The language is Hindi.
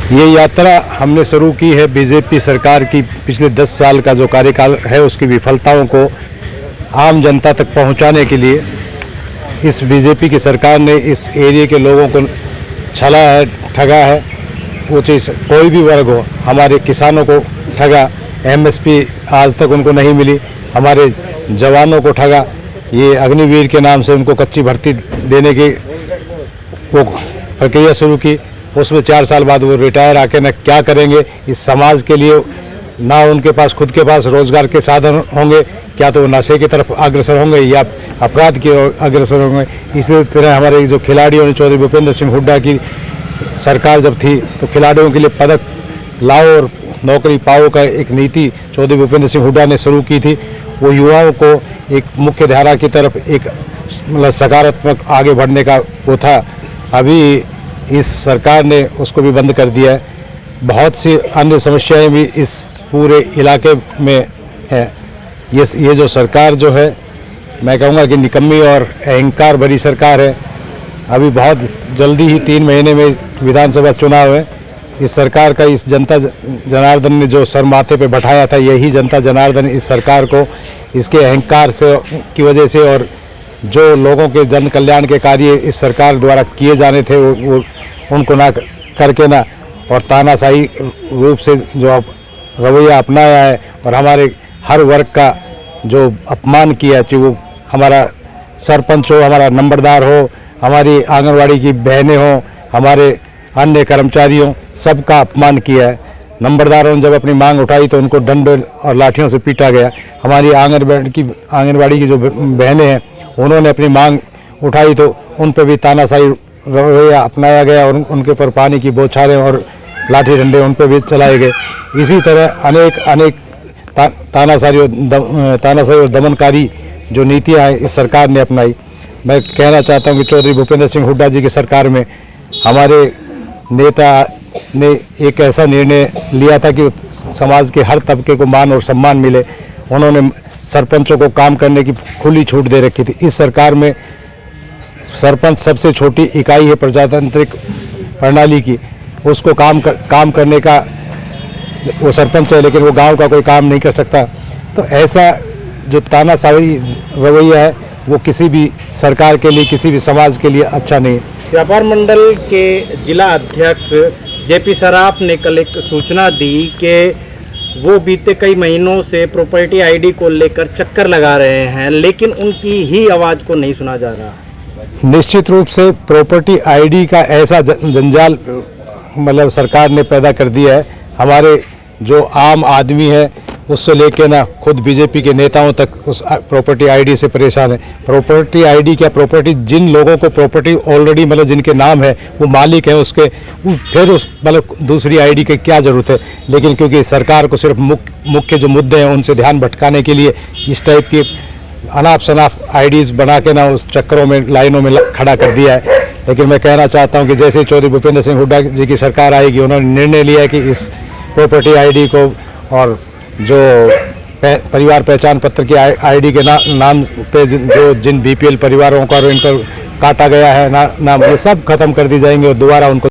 ये यात्रा हमने शुरू की है बीजेपी सरकार की पिछले 10 साल का जो कार्यकाल है उसकी विफलताओं को आम जनता तक पहुंचाने के लिए। इस बीजेपी की सरकार ने इस एरिया के लोगों को छला है, ठगा है। वो चीज़ कोई भी वर्ग हो, हमारे किसानों को ठगा, एमएसपी आज तक उनको नहीं मिली, हमारे जवानों को ठगा, ये अग्निवीर के नाम से उनको कच्ची भर्ती देने की वो प्रक्रिया शुरू की। उसमें 4 साल बाद वो रिटायर आके न क्या करेंगे इस समाज के लिए, ना उनके पास खुद के पास रोजगार के साधन होंगे, क्या तो वो नशे की तरफ अग्रसर होंगे या अपराध की ओर अग्रसर होंगे। इसी तरह हमारे जो खिलाड़ियों ने चौधरी भूपेंद्र सिंह हुड्डा की सरकार जब थी तो खिलाड़ियों के लिए पदक लाओ और नौकरी पाओ का एक नीति चौधरी भूपेंद्र सिंह हुड्डा ने शुरू की थी। वो युवाओं को एक मुख्य धारा की तरफ एक मतलब सकारात्मक आगे बढ़ने का वो था। अभी इस सरकार ने उसको भी बंद कर दिया है। बहुत सी अन्य समस्याएं भी इस पूरे इलाके में है। ये जो सरकार जो है, मैं कहूँगा कि निकम्मी और अहंकार भरी सरकार है। अभी बहुत जल्दी ही 3 महीने में विधानसभा चुनाव है। इस सरकार का इस जनता जनार्दन ने जो सर माथे पे बैठाया था, यही जनता जनार्दन इस सरकार को इसके अहंकार से की वजह से और जो लोगों के जन कल्याण के कार्य इस सरकार द्वारा किए जाने थे वो उनको ना करके ना और तानाशाही रूप से जो रवैया अपनाया है और हमारे हर वर्ग का जो अपमान किया, चाहे वो हमारा सरपंच हो, हमारा नंबरदार हो, हमारी आंगनवाड़ी की बहनें हो, हमारे अन्य कर्मचारियों, सबका अपमान किया है। नंबरदारों ने जब अपनी मांग उठाई तो उनको डंडे और लाठियों से पीटा गया। हमारी आंगनवाड़ी की जो बहनें हैं उन्होंने अपनी मांग उठाई तो उन पर भी तानाशाही रवैया अपनाया गया और उनके ऊपर पानी की बौछारें और लाठी डंडे उन पर भी चलाए गए। इसी तरह अनेक तानाशाही और दमनकारी जो नीतियाँ हैं इस सरकार ने अपनाई। मैं कहना चाहता हूँ कि चौधरी भूपेंद्र सिंह हुड्डा जी की सरकार में हमारे नेता ने एक ऐसा निर्णय लिया था कि समाज के हर तबके को मान और सम्मान मिले। उन्होंने सरपंचों को काम करने की खुली छूट दे रखी थी। इस सरकार में सरपंच सबसे छोटी इकाई है प्रजातांत्रिक प्रणाली की, उसको काम करने का वो सरपंच है, लेकिन वो गांव का कोई काम नहीं कर सकता। तो ऐसा जो तानाशाही रवैया है वो किसी भी सरकार के लिए, किसी भी समाज के लिए अच्छा नहीं। व्यापार मंडल के जिला अध्यक्ष जेपी सराफ ने कल एक सूचना दी कि वो बीते कई महीनों से प्रॉपर्टी आईडी को लेकर चक्कर लगा रहे हैं, लेकिन उनकी ही आवाज़ को नहीं सुना जा रहा। निश्चित रूप से प्रॉपर्टी आईडी का ऐसा जंजाल मतलब सरकार ने पैदा कर दिया है। हमारे जो आम आदमी है उससे लेके ना खुद बीजेपी के नेताओं तक उस प्रॉपर्टी आईडी से परेशान है। प्रॉपर्टी आईडी क्या, प्रॉपर्टी जिन लोगों को प्रॉपर्टी ऑलरेडी मतलब जिनके नाम है वो मालिक है उसके, फिर उस मतलब दूसरी आईडी की क्या ज़रूरत है। लेकिन क्योंकि सरकार को सिर्फ मुख्य जो मुद्दे हैं उनसे ध्यान भटकाने के लिए इस टाइप की अनाप शनाप आईडीज़ बना के ना उस चक्करों में लाइनों में खड़ा कर दिया है। लेकिन मैं कहना चाहता हूँ कि जैसे चौधरी भूपेंद्र सिंह हुड्डा जी की सरकार आएगी, उन्होंने निर्णय लिया है कि इस प्रॉपर्टी आईडी को और जो परिवार पहचान पत्र की आईडी के नाम पे जो जिन बीपीएल परिवारों का इनको काटा गया है नाम, ये सब खत्म कर दी जाएंगे और दोबारा उनको